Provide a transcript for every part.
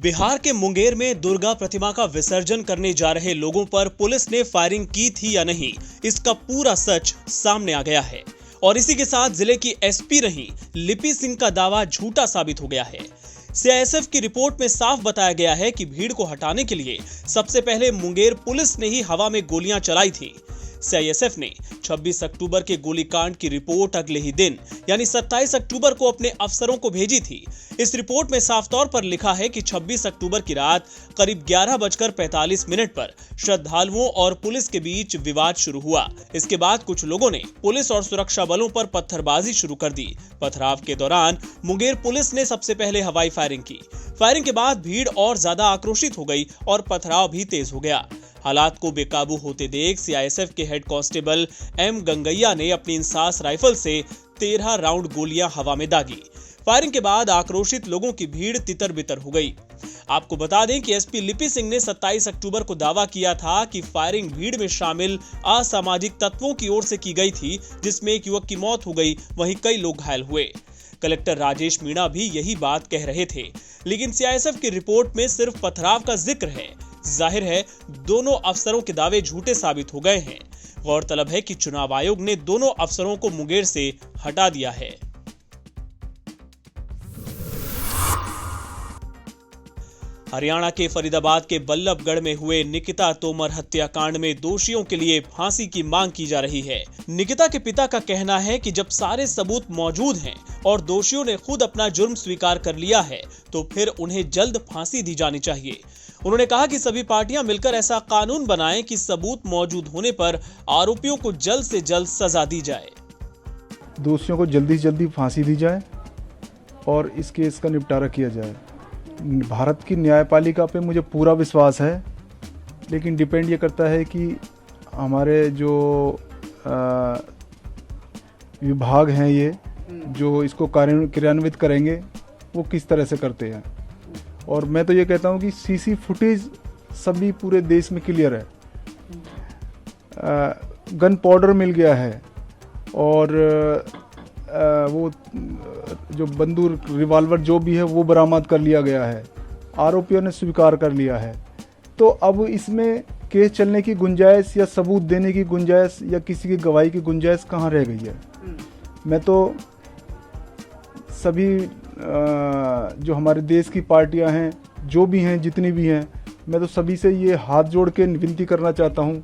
बिहार के मुंगेर में दुर्गा प्रतिमा का विसर्जन करने जा रहे लोगों पर पुलिस ने फायरिंग की थी या नहीं, इसका पूरा सच सामने आ गया है। और इसी के साथ जिले की एसपी रही लिपि सिंह का दावा झूठा साबित हो गया है। सीआईएसएफ की रिपोर्ट में साफ बताया गया है कि भीड़ को हटाने के लिए सबसे पहले मुंगेर पुलिस ने ही हवा में गोलियां चलाई थी। सीआईएसएफ ने 26 अक्टूबर के गोलीकांड की रिपोर्ट अगले ही दिन यानी 27 अक्टूबर को अपने अफसरों को भेजी थी। इस रिपोर्ट में साफ तौर पर लिखा है कि 26 अक्टूबर की रात करीब 11:45 पर श्रद्धालुओं और पुलिस के बीच विवाद शुरू हुआ। इसके बाद कुछ लोगों ने पुलिस और सुरक्षा बलों पर पत्थरबाजी शुरू कर दी। पथराव के दौरान मुंगेर पुलिस ने सबसे पहले हवाई फायरिंग की। फायरिंग के बाद भीड़ और ज्यादा आक्रोशित हो गई और पथराव भी तेज हो गया। हालात को बेकाबू होते देख सीआईएसएफ के हेड कांस्टेबल एम गंगैया ने अपनी इंसास राइफल से 13 राउंड गोलियां हवा में दागी। फायरिंग के बाद आक्रोशित लोगों की भीड़ तितर बितर हो गई। आपको बता दें कि एसपी लिपि सिंह ने 27 अक्टूबर को दावा किया था कि फायरिंग भीड़ में शामिल असामाजिक तत्वों की ओर से की गई थी, जिसमें एक युवक की मौत हो गई, वहीं कई लोग घायल हुए। कलेक्टर राजेश मीणा भी यही बात कह रहे थे, लेकिन सीआईएसएफ की रिपोर्ट में सिर्फ पथराव का जिक्र है। जाहिर है दोनों अफसरों के दावे झूठे साबित हो गए हैं। गौरतलब है कि चुनाव आयोग ने दोनों अफसरों को मुंगेर से हटा दिया है। हरियाणा के फरीदाबाद के बल्लभगढ़ में हुए निकिता तोमर हत्याकांड में दोषियों के लिए फांसी की मांग की जा रही है। निकिता के पिता का कहना है कि जब सारे सबूत मौजूद हैं और दोषियों ने खुद अपना जुर्म स्वीकार कर लिया है, तो फिर उन्हें जल्द फांसी दी जानी चाहिए। उन्होंने कहा कि सभी पार्टियां मिलकर ऐसा कानून बनाएं कि सबूत मौजूद होने पर आरोपियों को जल्द से जल्द सजा दी जाए। दोषियों को जल्दी से जल्दी फांसी दी जाए और इस केस का निपटारा किया जाए। भारत की न्यायपालिका पे मुझे पूरा विश्वास है, लेकिन डिपेंड ये करता है कि हमारे जो विभाग हैं ये जो इसको क्रियान्वित करेंगे वो किस तरह से करते हैं। और मैं तो ये कहता हूँ कि सीसी फुटेज सभी पूरे देश में क्लियर है। गन पाउडर मिल गया है और वो जो बंदूक रिवॉल्वर जो भी है वो बरामद कर लिया गया है। आरोपियों ने स्वीकार कर लिया है। तो अब इसमें केस चलने की गुंजाइश या सबूत देने की गुंजाइश या किसी की गवाही की गुंजाइश कहाँ रह गई है। मैं तो सभी जो हमारे देश की पार्टियां हैं, जो भी हैं, जितनी भी हैं, मैं तो सभी से ये हाथ जोड़ के विनती करना चाहता हूं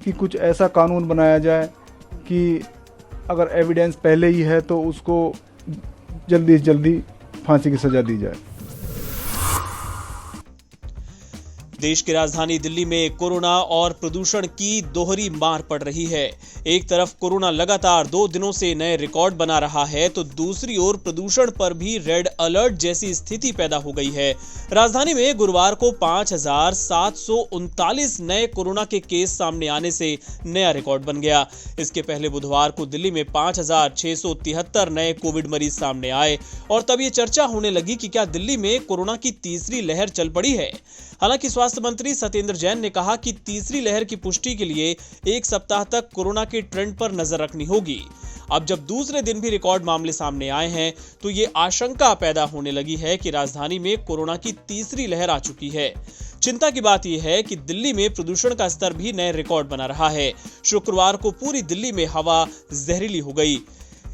कि कुछ ऐसा कानून बनाया जाए कि अगर एविडेंस पहले ही है तो उसको जल्दी से जल्दी फांसी की सजा दी जाए। देश की राजधानी दिल्ली में कोरोना और प्रदूषण की दोहरी मार पड़ रही है। एक तरफ कोरोना लगातार 2 दिनों से नए रिकॉर्ड बना रहा है, तो दूसरी ओर प्रदूषण पर भी रेड अलर्ट जैसी स्थिति पैदा हो गई है। राजधानी में गुरुवार को 5,739 नए कोरोना के केस सामने आने से नया रिकॉर्ड बन गया। इसके पहले बुधवार को दिल्ली में 5,673 नए कोविड मरीज सामने आए और तब ये चर्चा होने लगी कि क्या दिल्ली में कोरोना की तीसरी लहर चल पड़ी है। हालांकि स्वास्थ्य मंत्री सत्येंद्र जैन ने कहा कि तीसरी लहर की पुष्टि के लिए 1 सप्ताह तक कोरोना के ट्रेंड पर नजर रखनी होगी। अब जब दूसरे दिन भी रिकॉर्ड मामले सामने आए हैं, तो ये आशंका पैदा होने लगी है कि राजधानी में कोरोना की तीसरी लहर आ चुकी है। चिंता की बात यह है कि दिल्ली में प्रदूषण का स्तर भी नए रिकॉर्ड बना रहा है। शुक्रवार को पूरी दिल्ली में हवा जहरीली हो गई।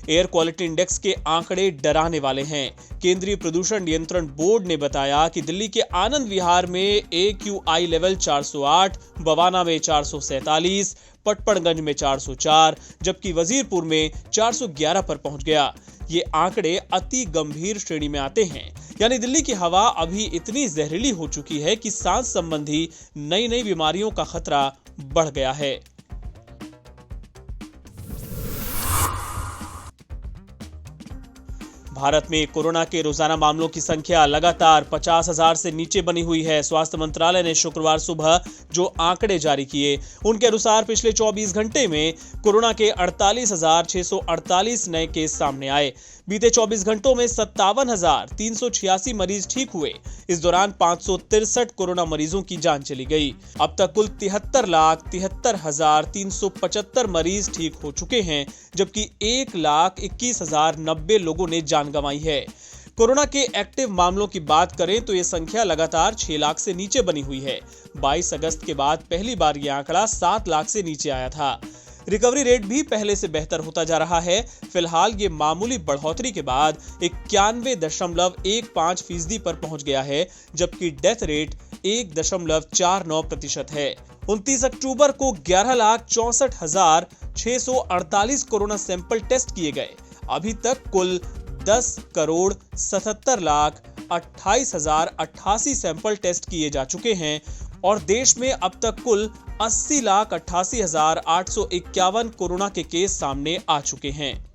एयर क्वालिटी इंडेक्स के आंकड़े डराने वाले हैं। केंद्रीय प्रदूषण नियंत्रण बोर्ड ने बताया कि दिल्ली के आनंद विहार में AQI लेवल 408, बवाना में 447, पटपड़गंज में 404, जबकि वजीरपुर में 411 पर पहुंच गया। ये आंकड़े अति गंभीर श्रेणी में आते हैं, यानी दिल्ली की हवा अभी इतनी जहरीली हो चुकी है कि सांस संबंधी नई नई बीमारियों का खतरा बढ़ गया है। भारत में कोरोना के रोजाना मामलों की संख्या लगातार 50,000 से नीचे बनी हुई है। स्वास्थ्य मंत्रालय ने शुक्रवार सुबह जो आंकड़े जारी किए, उनके अनुसार पिछले 24 घंटे में कोरोना के 48,648 नए केस सामने आए। बीते 24 घंटों में 57,386 मरीज ठीक हुए। इस दौरान 563 कोरोना मरीजों की जान चली गई। अब तक कुल 73,73,375 मरीज ठीक हो चुके हैं, जबकि 1,21,090 लोगों ने जान गंवाई है। कोरोना के एक्टिव मामलों की बात करें तो ये संख्या लगातार 6 लाख से नीचे बनी हुई है। 22 अगस्त के बाद पहली बार यह आंकड़ा 7 लाख से नीचे आया था। रिकवरी रेट भी पहले से बेहतर होता जा रहा है। फिलहाल ये मामूली बढ़ोतरी के बाद 91.15% पर पहुंच गया है, जबकि डेथ रेट 1.49% है। 29 अक्टूबर को 11,64,648 कोरोना सैंपल टेस्ट किए गए। अभी तक कुल 10,67,28,088 सैंपल टेस्ट किए जा चुके हैं और देश में अब तक कुल 80,88,851 कोरोना के केस सामने आ चुके हैं।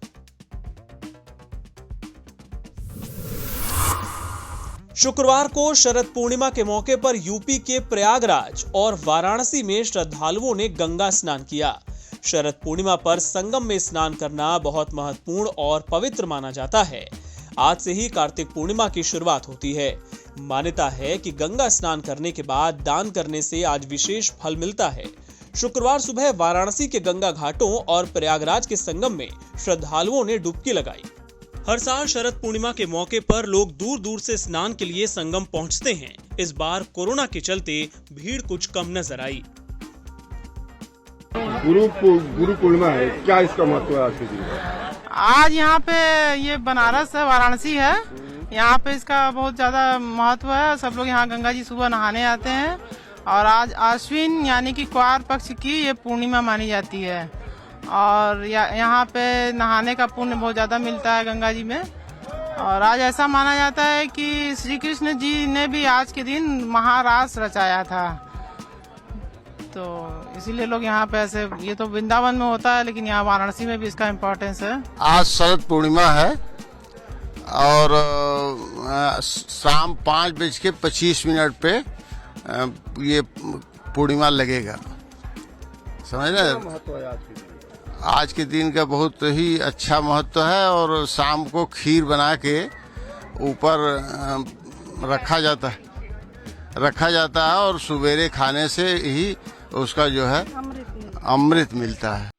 शुक्रवार को शरद पूर्णिमा के मौके पर यूपी के प्रयागराज और वाराणसी में श्रद्धालुओं ने गंगा स्नान किया। शरद पूर्णिमा पर संगम में स्नान करना बहुत महत्वपूर्ण और पवित्र माना जाता है। आज से ही कार्तिक पूर्णिमा की शुरुआत होती है। मान्यता है कि गंगा स्नान करने के बाद दान करने से आज विशेष फल मिलता है। शुक्रवार सुबह वाराणसी के गंगा घाटों और प्रयागराज के संगम में श्रद्धालुओं ने डुबकी लगाई। हर साल शरद पूर्णिमा के मौके पर लोग दूर दूर से स्नान के लिए संगम पहुंचते हैं। इस बार कोरोना के चलते भीड़ कुछ कम नजर आई। गुरु पूर्णिमा है, क्या इसका महत्व है आज के दिन? आज यहाँ पे ये बनारस है, वाराणसी है, यहाँ पे इसका बहुत ज्यादा महत्व है। सब लोग यहाँ गंगा जी सुबह नहाने आते हैं और आज आश्विन यानी कि क्वार पक्ष की ये पूर्णिमा मानी जाती है और यहाँ पे नहाने का पुण्य बहुत ज्यादा मिलता है गंगा जी में। और आज ऐसा माना जाता है कि श्री कृष्ण जी ने भी आज के दिन महारास रचाया था, तो इसीलिए लोग यहाँ पे ऐसे, ये तो वृंदावन में होता है लेकिन यहाँ वाराणसी में भी इसका इम्पोर्टेंस है। आज शरद पूर्णिमा है और शाम 5:25 पे ये पूर्णिमा लगेगा। समझ रहे? महत्व है आज के दिन का बहुत ही अच्छा महत्व है और शाम को खीर बना के ऊपर रखा जाता है और सवेरे खाने से ही उसका जो है अमृत मिलता है।